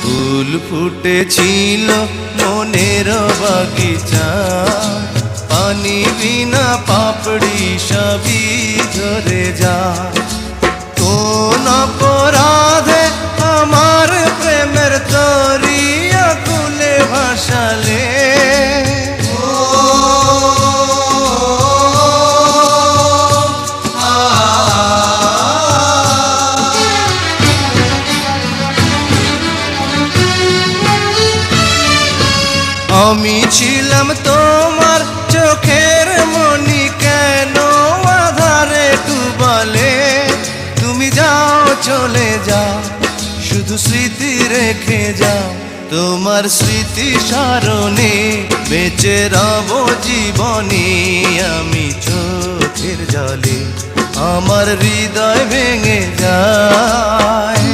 ফুল ফুটেছিল মনের বাগিচা, পানি বিনা পাপড়ি সবই ঝরে যায়। কোন অপরাধে আমার প্রেমের তরি আকুলে ভাসালে, আমি ছিলাম তোমার চোখের মনি, কেন আধারে ডুবালে? তুমি যাও চলে যাও, শুধু স্মৃতি রেখে যাও। তোমার স্মৃতি স্মরণে বেঁচে রব জীবনে। আমি চোখের জলে আমার হৃদয় ভেঙে যায়।